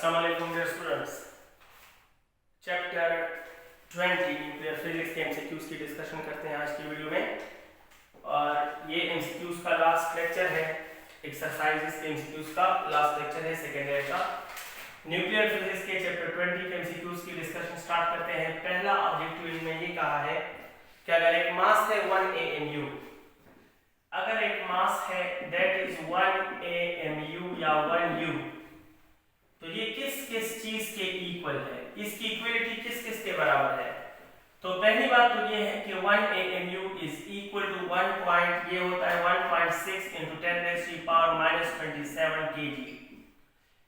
अस्सलाम वालेकुम dear students. Chapter 20 nuclear physics के एमसीक्यूज की डिस्कशन करते हैं आज की वीडियो में। और ये एमसीक्यूज का लास्ट लेक्चर है, एक्सरसाइजेस के एमसीक्यूज का लास्ट लेक्चर है सेकेंड ईयर का। न्यूक्लियर फिजिक्स के चैप्टर 20 के एमसीक्यूज की डिस्कशन स्टार्ट करते हैं। पहला ऑब्जेक्टिव इनमें ये कहा है कि अगर एक मास है 1 AMU, अगर एक मास है दैट इज 1 AMU या 1 U, तो ये किस किस चीज के इक्वल है, इसकी इक्वलिटी किस किस के बराबर है। तो पहली बात तो ये है कि 1 AMU इज इक्वल टू 1 ये होता है 1.6 × 10⁻⁻27 kg,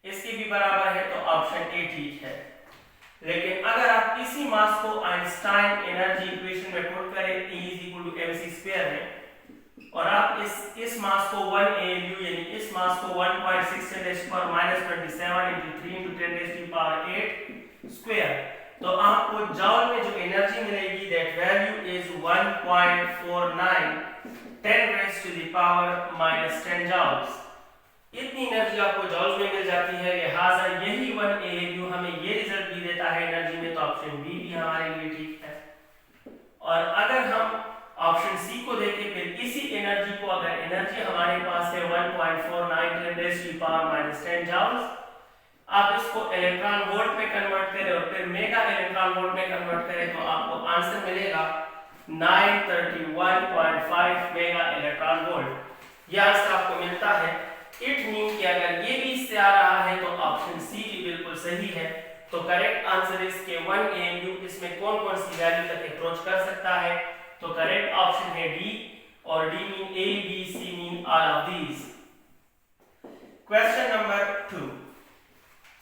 इसके भी बराबर है, तो ऑप्शन ए ठीक है। लेकिन अगर आप इसी मास को आइंस्टाइन एनर्जी इक्वेशन में पुट करें E = mc² में, और आप इस मास को 1 AMU यानी इस मास को 1.6 × 10⁻⁻27 × 3 × 10⁻⁸ तो आपको जॉल में जो एनर्जी मिलेगी दैट वैल्यू इज 1.49 10⁻⁻10 जॉल्स। इतनी एनर्जी आपको जॉल्स में मिल जाती है, लिहाजा यही 1 AMU हमें ये रिजल्ट भी देता है एनर्जी में, तो ऑप्शन बी भी हमारे लिए ठीक है। और अगर हम ऑप्शन सी को देखें, फिर इसी एनर्जी को, अगर एनर्जी हमारे पास है 1.49 10⁻⁻10 जॉल्स, आप इसको इलेक्ट्रॉन वोल्ट में कन्वर्ट करें और फिर मेगा इलेक्ट्रॉन वोल्ट में कन्वर्ट करें, तो आपको आंसर मिलेगा 931.5 मेगा इलेक्ट्रॉन वोल्ट। यह आंसर आपको मिलता है। इट मीन कि अगर ये भी इससे आ रहा है तो ऑप्शन सी भी बिल्कुल सही है। तो करेक्ट आंसर इज के 1 AMU इसमें कौन कौन सी वैल्यू तक अप्रोच कर सकता है, तो करेक्ट ऑप्शन है डी, और D mean A B C mean all of these. Question number 2,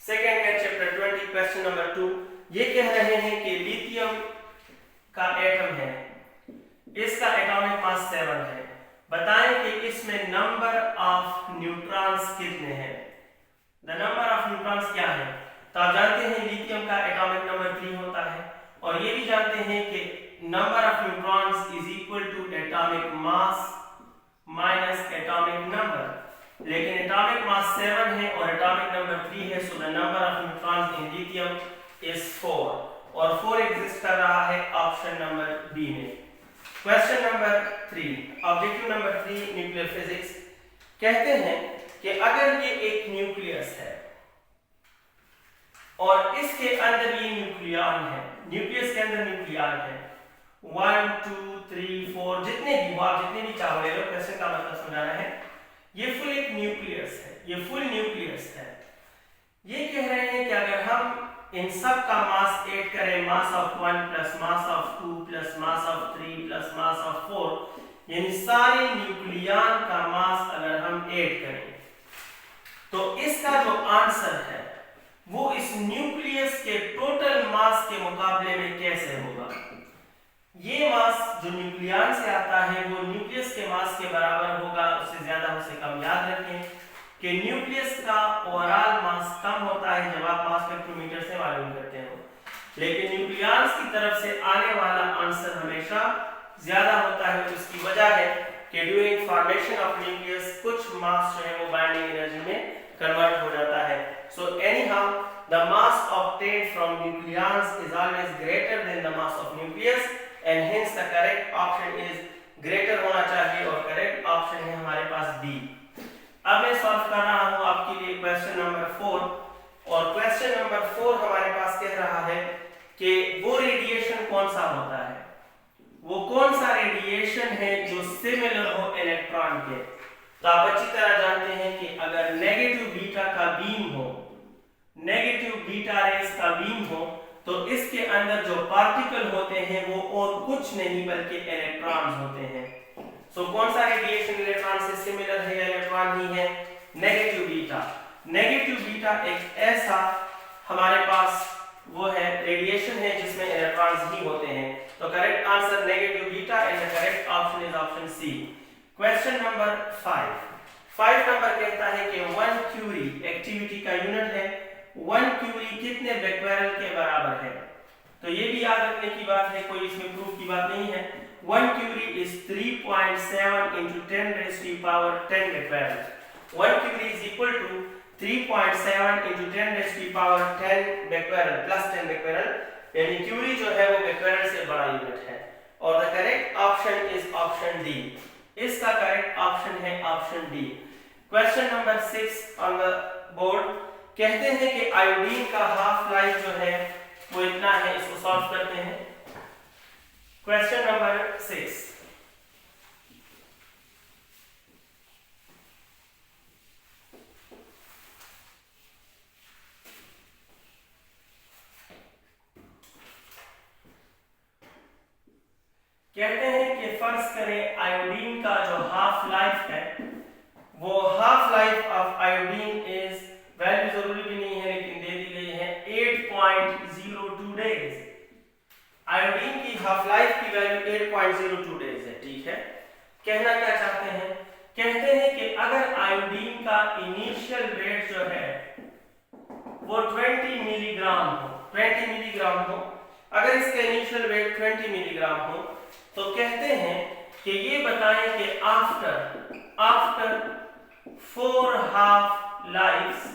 second है चैप्टर 20, क्वेश्चन नंबर 2। ये कह रहे हैं कि लिथियम का एटम है, इसका एटॉमिक मास 7 है, बताएं कि इसमें नंबर ऑफ न्यूट्रॉन्स कितने हैं। द नंबर ऑफ न्यूट्रॉन्स क्या है, तो आप जानते हैं लिथियम का एटॉमिक नंबर 3 होता है, और ये भी जानते हैं कि number of neutrons is equal to atomic mass minus atomic number. लेकिन एटॉमिक मास 7 है और एटॉमिक नंबर 3 है, so the number of neutrons in lithium is 4, और 4 एग्जिस्ट कर रहा है ऑप्शन नंबर बी में। Question number 3, objective number 3 nuclear physics, कहते हैं कि अगर ये एक न्यूक्लियस है और इसके अंदर ये न्यूक्लियॉन है, न्यूक्लियस के अंदर न्यूक्लियॉन है 1 2 3 4 जितने भी हो, आप जितने भी चाहो ले लो, क्वेश्चन का मतलब समझाना है। ये फुल एक न्यूक्लियस है, ये फुल न्यूक्लियस है। ये कह रहे हैं कि अगर हम इन सब का मास ऐड करें, mass of 1 plus mass of 2 plus mass of 3 plus mass of 4, यानी सारे न्यूक्लियॉन का मास अगर हम ऐड करें, तो इसका जो आंसर है वो इस न्यूक्लियस के टोटल मास के मुकाबले में कैसे होगा। ये मास जो न्यूक्लियॉन से आता है वो न्यूक्लियस के मास के बराबर होगा, उससे ज्यादा उससे कम। याद रखें कि न्यूक्लियस का ओवरऑल मास कम होता है जब आप मास स्पेक्ट्रोमीटर से मालूम करते हो, लेकिन न्यूक्लियॉन्स की तरफ से आने वाला आंसर हमेशा ज्यादा होता है। उसकी वजह है कि ड्यूरिंग फॉर्मेशन ऑफ न्यूक्लियस कुछ मास जो है वो बाइंडिंग एनर्जी में कन्वर्ट हो जाता है। So anyhow the mass obtained from nucleons is always greater than the mass of nucleus, and hence the correct option is greater होना चाहिए, और करेक्ट ऑप्शन है हमारे पास डी। अब मैं सॉल्व कर रहा हूं आपके लिए क्वेश्चन नंबर 4, और क्वेश्चन नंबर 4 हमारे पास कह रहा है कि वो रेडिएशन कौन सा होता है, वो कौन सा रेडिएशन है जो सिमिलर हो इलेक्ट्रॉन के। तो आप अच्छी तरह जानते हैं कि अगर नेगेटिव बीटा का बीम हो, नेगेटिव बीटा रेस का बीम हो, तो इसके अंदर जो पार्टिकल होते हैं वो और कुछ नहीं बल्कि इलेक्ट्रॉन्स होते हैं। सो कौन सा रेडिएशन इलेक्ट्रॉन से सिमिलर है या इलेक्ट्रॉन ही है, नेगेटिव बीटा। नेगेटिव बीटा एक ऐसा हमारे पास वो है रेडिएशन है जिसमें इलेक्ट्रॉन्स ही होते हैं। तो correct answer negative beta, and the correct option is option C. Question number 5 number कहता है कि 1 क्यूरी एक्टिविटी का यूनिट है, 1 क्यूरी कितने बेक्वेरल के बराबर है। तो ये भी याद रखने की बात है, कोई इसमें प्रूफ की बात नहीं है। 1 curie is 3.7 into 10⁻10 becquerel. 1 curie is equal to 3.7 into 10 raised to power 10 becquerel plus 10 becquerel, यानी क्यूरी जो है वो becquerel से बड़ा यूनिट है। और the correct option is option D. इसका करेक्ट ऑप्शन है option D. Question number 6 on the board कहते हैं कि आयोडीन का हाफ लाइफ जो है वो इतना है। इसको सॉल्व करते हैं। क्वेश्चन नंबर 6, कहते हैं कि फर्ज करें आयोडीन का जो हाफ लाइफ है वो half life of iodine is, value जरूरी भी नहीं है लेकिन दे दी गई है, 8.02 डेज। आयोडीन की हाफ लाइफ की वैल्यू 8.02 डेज है। ठीक है, कहना क्या चाहते हैं? कहते हैं कि अगर आयोडीन का इनिशियल वेट जो है वो 20 मिलीग्राम हो, 20 मिलीग्राम हो, अगर इसका इनिशियल वेट 20 मिलीग्राम हो तो कहते हैं कि ये बताएं कि आफ्टर 4 हाफ लाइफ्स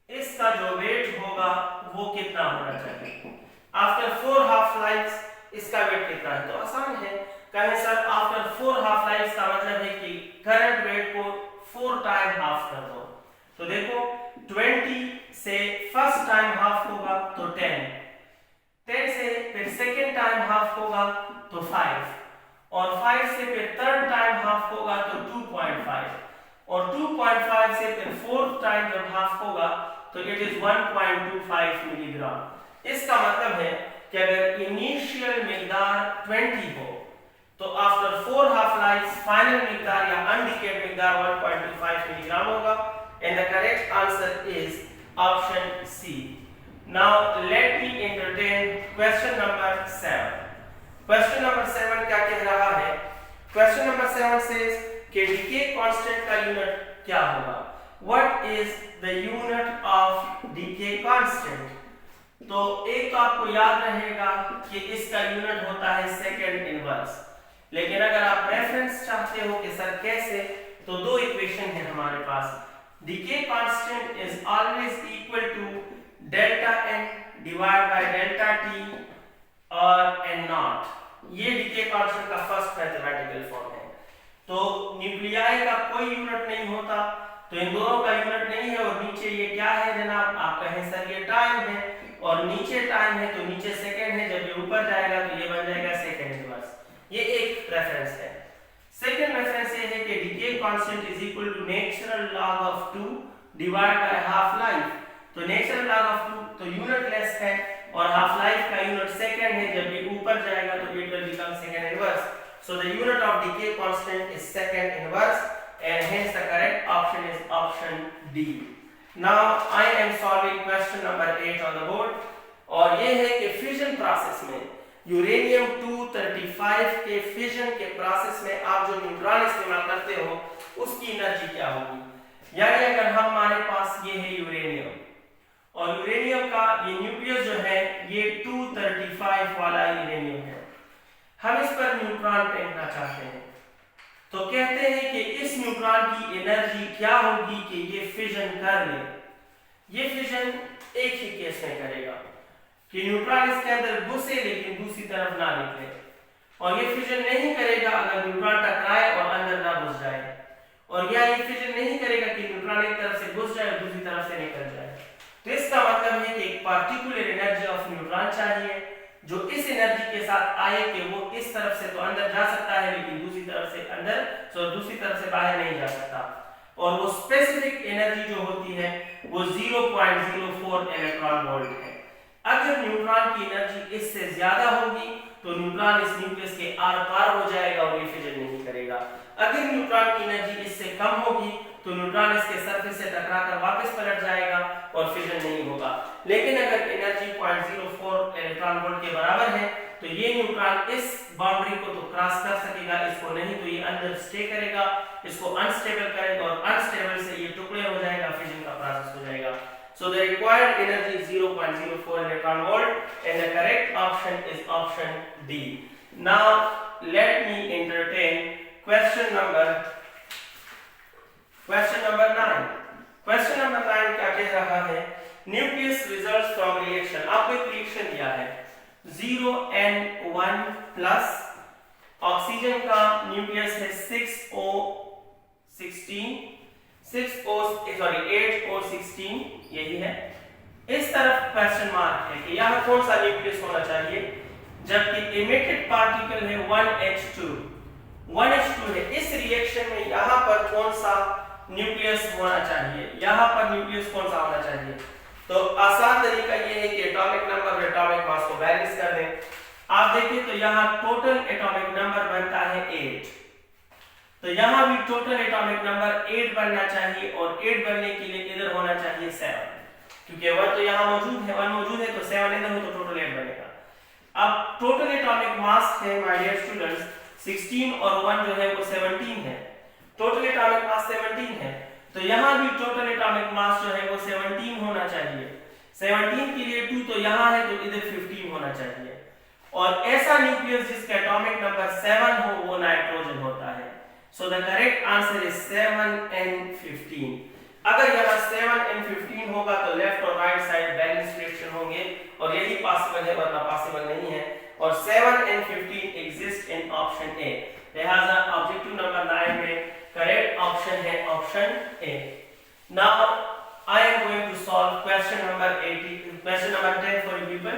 इसका जो वेट होगा वो कितना होना चाहिए। आफ्टर 4 हाफ लाइफ्स इसका वेट कितना है? तो आसान है, कहें सर आफ्टर 4 हाफ लाइफ्स का मतलब है कि करंट वेट को 4 टाइम हाफ कर दो। तो देखो 20 से फर्स्ट टाइम हाफ होगा तो 10 से फिर सेकेंड टाइम हाफ होगा तो 5, और 5 से फिर थर्ड टाइम हाफ होगा तो 2.5, और 2.5 से फिर फोर्थ टाइम जब हाफ होगा तो इट इज 1.25 मिलीग्राम। इसका मतलब है कि अगर इनिशियल मिकदार 20 हो तो आफ्टर 4 हाफ लाइफ्स फाइनल मिकदार या अनडिकेड मिकदार 1.25 मिलीग्राम होगा। And the correct answer is option C. Now let me entertain question number 7. Question number 7 क्या कह रहा है? Question number 7 says कि decay constant का यूनिट क्या होगा? What is the unit of decay constant? तो एक तो आपको याद रहेगा कि इसका यूनिट होता है सेकेंड इनवर्स, लेकिन अगर आप रेफरेंस चाहते हो कि सर कैसे, तो दो इक्वेशन है हमारे पास। decay constant is always equal to delta n divide by delta t और n नॉट। ये डीके कांस्टेंट का फर्स्ट मैथमेटिकल फॉर्म है। तो न्यूक्लियाई का कोई यूनिट नहीं होता, तो इन दोनों का यूनिट नहीं है। और नीचे ये क्या है जनाब? आप कहें सर ये टाइम है, और नीचे टाइम है तो नीचे सेकंड है, जब ये ऊपर जाएगा तो ये बन जाएगा सेकंड इनवर्स। ये एक रेफरेंस है। सेकंड रेफरेंस ये है कि decay constant is equal to natural log of 2 divide by half life. तो नेचुरल लॉग ऑफ 2 तो यूनिट लेस है, और हाफ लाइफ का यूनिट सेकंड है, जब ये ऊपर जाएगा तो it will become second inverse. So the unit of decay constant is second inverse, and hence the correct option is option D. Now I am solving question number 8 on the board, और ये है कि fission process में uranium 235 के fission के process में आप जो न्यूट्रॉन इस्तेमाल करते हो उसकी एनर्जी क्या होगी। यानी अगर हमारे पास ये है यूरेनियम, और यूरेनियम का ये न्यूक्लियस जो है ये 235 वाला यूरेनियम है, हम इस पर न्यूट्रॉन फेंकना चाहते हैं, तो कहते हैं कि इस न्यूट्रॉन की एनर्जी क्या होगी कि ये फिजन कर ले। ये फिजन एक ही केस में करेगा कि न्यूट्रॉन इसके अंदर घुसे लेकिन दूसरी तरफ ना निकले, और ये फिजन नहीं करेगा अगर न्यूट्रॉन टकराए और अंदर ना घुस जाए, और या ये फिजन नहीं करेगा कि न्यूट्रॉन एक तरफ से घुस जाए और दूसरी तरफ से निकल जाए। तो इसका मतलब है कि एक पार्टिकुलर एनर्जी ऑफ न्यूट्रॉन चाहिए जो इस एनर्जी के साथ आए कि वो इस तरफ से तो अंदर जा सकता है लेकिन दूसरी तरफ से अंदर, तो दूसरी तरफ से बाहर नहीं जा सकता। और वो स्पेसिफिक एनर्जी जो होती है वो 0.04 इलेक्ट्रॉन वोल्ट है। अगर न्यूट्रॉन की एनर्जी इससे ज्यादा होगी तो न्यूट्रॉन इस न्यूक्लियस के आर पार हो जाएगा और ये फिजन नहीं करेगा। अगर न्यूट्रॉन की एनर्जी इससे कम होगी तो न्यूट्रॉन इसके सरफेस से टकराकर वापस पलट जाएगा और फिजन नहीं होगा। लेकिन अगर एनर्जी 0.04 इलेक्ट्रॉन वोल्ट के बराबर है तो ये न्यूट्रॉन इस बाउंड्री को तो क्रॉस कर सकेगा, इसको नहीं तो ये अंदर स्टे करेगा, इसको अनस्टेबल करेगा, और अनस्टेबल से ये टुकड़े हो जाएगा, फिजन का प्रोसेस हो जाएगा। So the required energy is 0.04 electron volt, and the correct option is option D. Now let me entertain question number 9. Question number कह रहा है न्यूक्लियस रिजल्ट्स फ्रॉम रिएक्शन। आपको एक रिएक्शन दिया है 0N1 प्लस ऑक्सीजन का न्यूक्लियस है 8O16, यही है। इस तरफ क्वेश्चन मार्क है कि यहाँ कौन सा न्यूक्लियस होना चाहिए, जबकि इमिटेड पार्टिकल है 1H2 है। इस रिएक्शन में यहाँ पर कौन सा न्यूक्लियस होना चाहिए, यहाँ पर न्यूक्लियस कौन सा होना चाहिए? तो आसान तरीका ये है कि एटॉमिक नंबर और एटॉमिक मास को बैलेंस कर दें। आप देखिए तो यहाँ टोटल एटॉमिक नंबर बनता है 8, तो यहाँ भी टोटल एटॉमिक नंबर 8 बनना चाहिए और 8 बनने के लिए इधर होना चाहिए 7, क्योंकि 1 तो यहाँ मौजूद है, 1 मौजूद है तो 7 इधर हो तो टोटल 8 बनेगा। अब टोटल एटॉमिक मास है माय डियर स्टूडेंट्स 16 और 1 जो है वो 17 है। टोटल एटॉमिक मास 17 है, तो यहाँ भी टोटल एटॉमिक मास जो है वो 17 होना चाहिए। 17 के लिए 2 तो यहाँ है तो इधर 15 होना चाहिए। और ऐसा न्यूक्लियस जिसका एटॉमिक नंबर 7 हो वो नाइट्रोजन होता है। So the correct answer is 7N15। अगर यहाँ 7N15 होगा तो लेफ्ट और राइट साइड बैलेंस रिएक्शन होंगे और यही पॉसिबल है, वरना पॉसिबल नहीं है। और 7N15 exist in option A. लिहाजा ऑब्जेक्टिव नंबर 9 में करेक्ट ऑप्शन है option A. Now I am going to solve question number 10 for you people.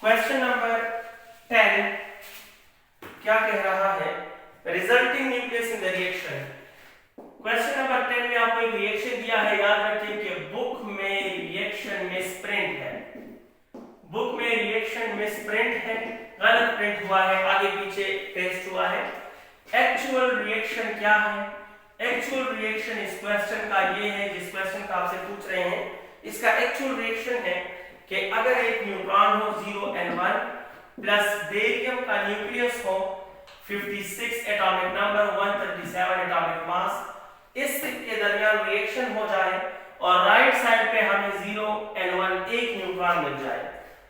Question number 10 क्या कह रहा है? Resulting nucleus in the reaction. Question number 10 में आपको एक रिएक्शन दिया है। याद रखिए कि बुक में रिएक्शन मिसप्रिंट है, बुक में रिएक्शन मिसप्रिंट है, गलत प्रिंट हुआ है, आगे पीछे पेस्ट हुआ है। एक्चुअल रिएक्शन क्या है? एक्चुअल रिएक्शन इस क्वेश्चन का ये है, जिस क्वेश्चन का आपसे पूछ रहे हैं, इसका एक्चुअल रिएक्शन है कि अगर एक न्यूट्रॉन हो 0N1 प्लस बेरियम का न्यूक्लियस हो 56 एटॉमिक नंबर 137 एटॉमिक मास, इस के दरमियान रिएक्शन हो जाए और राइट साइड पे हमें 0N1 एक न्यूट्रॉन मिल जाए।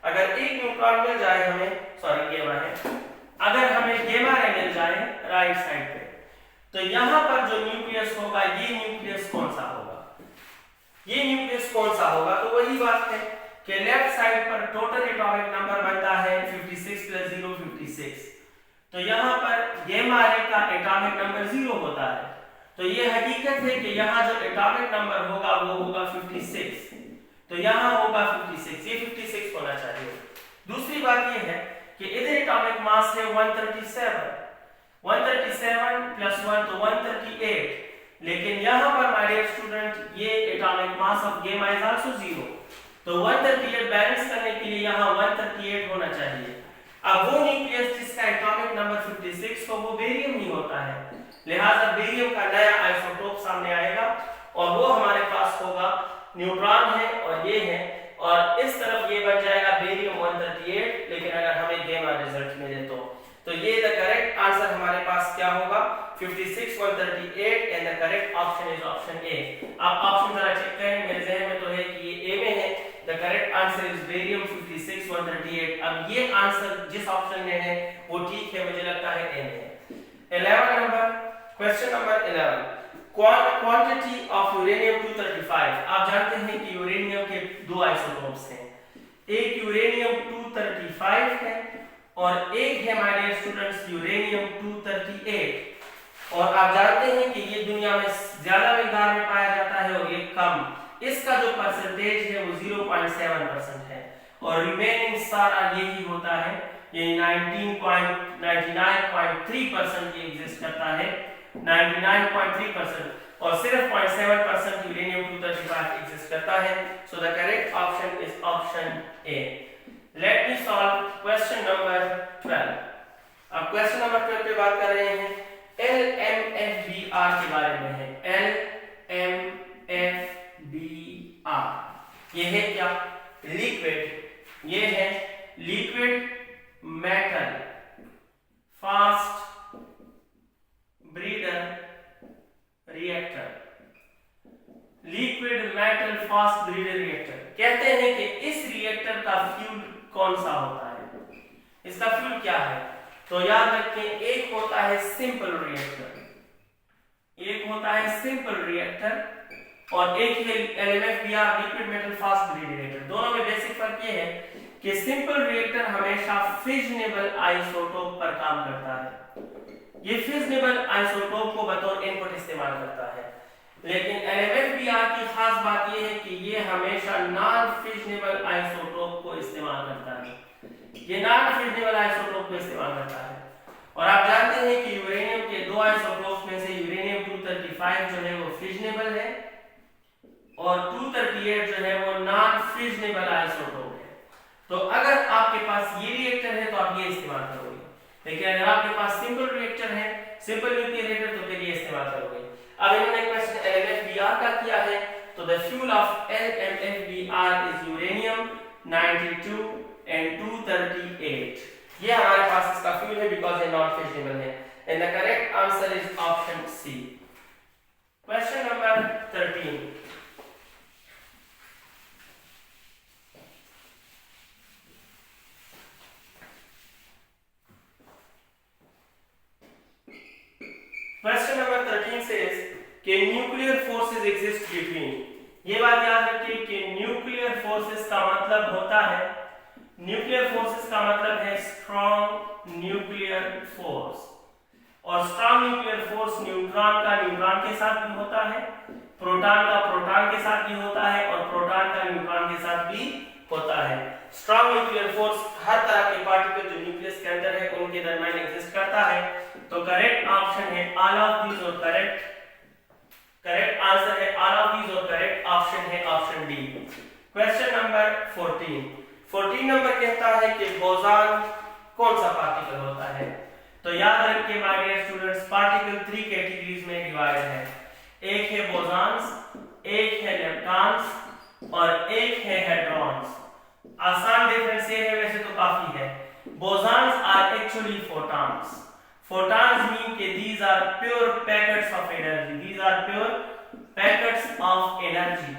अगर एक न्यूट्रॉन मिल जाए हमें, सॉरी गेमा है, अगर हमें गेमा रे मिल जाए राइट साइड पे, तो यहाँ पर जो न्यूक्लियस होगा ये न्यूक्लियस कौन सा होगा? ये न्यूक्लियस कौन सा होगा? तो वही बात है कि लेफ्ट साइड पर टोटल एटॉमिक नंबर बनता है 56 प्लस 0 56, तो यहाँ पर गेमा रे का एटॉमिक नंबर 0 होता है, तो ये हकीकत है कि यहाँ जो एटॉमिक नंबर होगा वो होगा 56, तो यहाँ होगा 56, ये 56 होना चाहिए। दूसरी बात ये है कि इधर एटॉमिक मास है 137 प्लस 1 तो 138, लेकिन यहाँ पर माय डियर स्टूडेंट ये एटॉमिक मास ऑफ गेमा इज आल्सो 0, तो 138 बैलेंस करने के लिए यहाँ 138 होना चाहिए। अब वो न्यूक्लियस जिसका एटॉमिक नंबर 56 हो वो बेरियम ही होता है, लिहाजा बेरियम का नया आइसोटोप सामने आएगा और वो हमारे पास होगा न्यूट्रॉन है और ये है, और इस तरफ ये बन जाएगा बेरियम 138, लेकिन अगर हमें गेमा रिजल्ट मिले तो ये द करेक्ट आंसर हमारे पास क्या होगा 56 138 and the correct option is option ए। आप ऑप्शन जरा चेक करें, मेरे जहन में तो है कि ये ए में है। The correct answer is barium 56 138। अब ये आंसर जिस ऑप्शन में है वो ठीक है, मुझे लगता है ए में है। 11 number, question number 11, quantity of uranium 235। आप जानते हैं कि यूरेनियम के दो आइसोटोप्स हैं, एक यूरेनियम 235 है और एक है माय डियर स्टूडेंट्स यूरेनियम 238। और आप जानते हैं कि ये दुनिया में ज्यादा मिकदार में पाया जाता है और ये कम। इसका जो परसेंटेज है वो 0.7% है और रिमेनिंग सारा यही होता है, ये 99.3% ये एग्जिस्ट करता है, 99.3%, और सिर्फ 0.7% यूरेनियम 235 एग्जिस्ट करता है। So the correct option is option A. Let me solve question number 12। अब क्वेश्चन नंबर 12 पे बात कर रहे हैं LMFBr के बारे में है। LMFBr ये है क्या? लिक्विड, ये है liquid metal fast breeder reactor. Liquid metal fast breeder reactor कहते हैं कि इस रिएक्टर का फ्यूल कौन सा होता है? इसका फ्यूल क्या है? तो याद रखें, एक होता है सिंपल रिएक्टर, एक होता है सिंपल रिएक्टर और एक है LMFBr liquid metal fast breed reactor. दोनों में बेसिक फर्क ये है कि सिंपल रिएक्टर हमेशा फिजनेबल आइसोटोप पर काम करता है, ये फिजनेबल आइसोटोप को बतौर इनपुट इस्तेमाल करता है, लेकिन LMFBr की खास बात ये है कि ये हमेशा नॉन फिजनेबल आइसोटोप को इस्तेमाल करता है, ये नॉन फिजनेबल आइसोटोप को इस्तेमाल करता है। और आप जानते हैं कि यूरेनियम के दो आइसोटोप्स में से यूरेनियम 235 जो है वो फिजनेबल है और 238 जो है वो नॉन फिजनेबल आइसोटोप है। तो अगर आपके पास ये रिएक्टर है तो आप ये इस्तेमाल करोगे, लेकिन अगर आपके पास सिंपल रिएक्टर है, सिंपल न्यूक्लियर रिएक्टर, तो फिर ये इस्तेमाल करोगे। अब इन्होंने क्वेश्चन LMFBr का किया है, तो the fuel of LMFBr is uranium 92 and 238। ये हमारे पास इसका फ्यूल है बिकॉज़ ये नॉन फिजनेबल है, and the correct answer is option C. Question number 13। Question number 13 says कि न्यूक्लियर फोर्सेस एग्जिस्ट बिटवीन। ये बात याद रखिए कि न्यूक्लियर फोर्सेस का मतलब होता है, न्यूक्लियर फोर्सेस का मतलब है स्ट्रॉन्ग न्यूक्लियर फोर्स, और स्ट्रॉन्ग न्यूक्लियर फोर्स न्यूट्रॉन का न्यूट्रॉन के साथ भी होता है, प्रोटॉन का प्रोटॉन के साथ भी होता है, और प्रोटॉन का न्यूट्रॉन के साथ भी होता है। स्ट्रॉन्ग न्यूक्लियर फोर्स हर तरह के पार्टिकल जो न्यूक्लियस के अंदर है उनके दरमियान एग्जिस्ट करता है। तो करेक्ट ऑप्शन है ऑल ऑफ दीज, और करेक्ट आंसर है ऑल ऑफ दीज, और करेक्ट ऑप्शन है option D. Question number 14 number कहता है कि बोसॉन कौन सा पार्टिकल होता है। तो याद रखिए my dear students, particle 3 categories में डिवाइड है, एक है बोसॉन्स, एक है लेप्टॉन्स और एक है हेड्रॉन्स। आसान डिफरेंस ये है, वैसे तो काफी है। Bosons are actually photons. Photons mean कि these are pure packets of energy. These are pure packets of energy.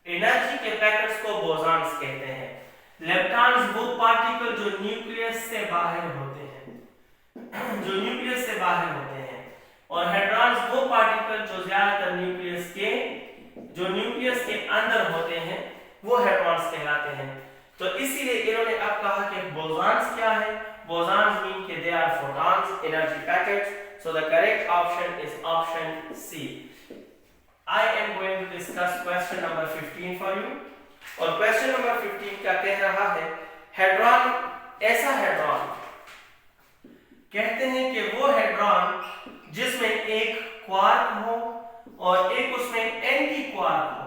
Energy के पैकेट्स को बोसॉन्स कहते हैं। लेप्टॉन्स वो पार्टिकल जो न्यूक्लियस से बाहर होते हैं, जो न्यूक्लियस से बाहर होते हैं, और हेड्रॉन्स वो पार्टिकल जो ज्यादातर न्यूक्लियस के अंदर होते हैं, वो हेड्रॉन्स कहलाते हैं। तो इसीलिए इन्होंने अब कहा कि बोसॉन्स क्या है। Bosons mean कि they are photons, energy packets. So the correct option is option C. I am going to discuss question number 15 for you. और question number 15 क्या कह रहा है, हेड्रॉन, ऐसा हेड्रॉन कहते हैं कि वो हेड्रॉन जिसमें एक क्वार्क हो और एक उसमें एंटी क्वार्क हो,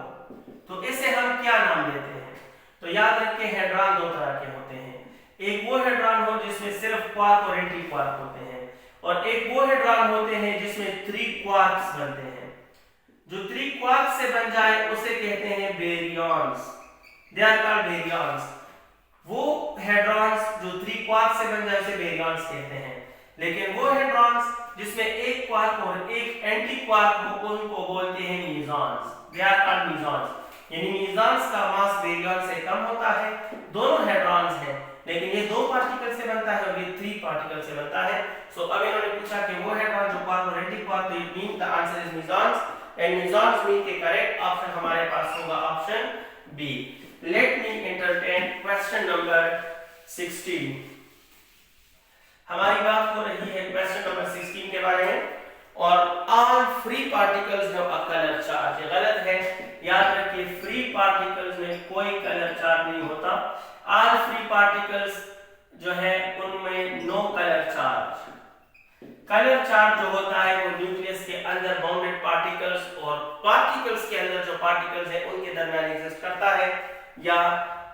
तो इसे हम क्या नाम देते हैं। तो याद रखिए हेड्रॉन दो तरह के होते हैं, एक वो हेड्रॉन हो जिसमें सिर्फ क्वार्क और एंटी क्वार्क होते हैं, और एक वो हेड्रॉन होते हैं जिसमें 3 क्वार्क्स बनते हैं। जो 3 क्वार्क से बन जाए उसे कहते हैं बेरियॉन्स। They are called बेरियॉन्स। वो हेड्रॉन्स जो 3 क्वार्क से बन जाए उसे बेरियॉन्स कहते हैं, लेकिन वो हेड्रॉन्स जिसमें एक क्वार्क और एक एंटी क्वार्क हो उनको बोलते हैं मीजॉन्स। They are called मीजॉन्स। यानी मीजॉन्स का मास बेरियॉन से कम होता है। दोनों हेड्रॉन्स हैं, लेकिन ये 2 पार्टिकल से बनता है और ये 3 पार्टिकल से बनता है। सो अब इन्होंने पूछा कि वो हेड्रॉन जो क्वार्क और एंटी क्वार्क, तो it mean the answer is mesons, and mesons mean के करेक्ट ऑप्शन हमारे पास होगा option B. Let me entertain question number 16। हमारी बात हो रही है क्वेश्चन नंबर 16 के बारे में, और all free particles have a colour charge. ये गलत है, याद रखिए फ्री पार्टिकल्स में कोई कलर चार्ज नहीं होता। ऑल फ्री पार्टिकल्स जो है उनमें no colour charge. Colour charge जो होता है वो न्यूक्लियस के अंदर बाउंडेड पार्टिकल्स और पार्टिकल्स के अंदर जो पार्टिकल्स हैं उनके दरमियान एग्जिस्ट करता है या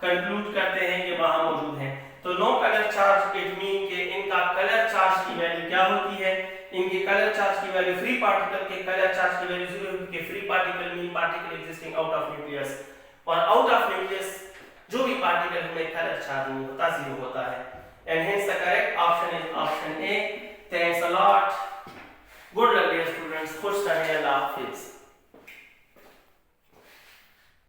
कंक्लूड करते हैं कि वहां मौजूद है। तो no colour charge it mean कि इनका कलर चार्ज की वैल्यू क्या होती है, इनके कलर चार्ज की वैल्यू फ्री पार्टिकल के कलर चार्ज की वैल्यू 0 होगी। Free particle mean particle existing out of nucleus, और आउट ऑफ न्यूक्लियस जो भी पार्टिकल में कलर चार्ज नहीं होता, 0 होता है। And hence the correct option is option A. Thanks a lot, good luck dear students, खुश रहें, अल्लाह हाफिज़।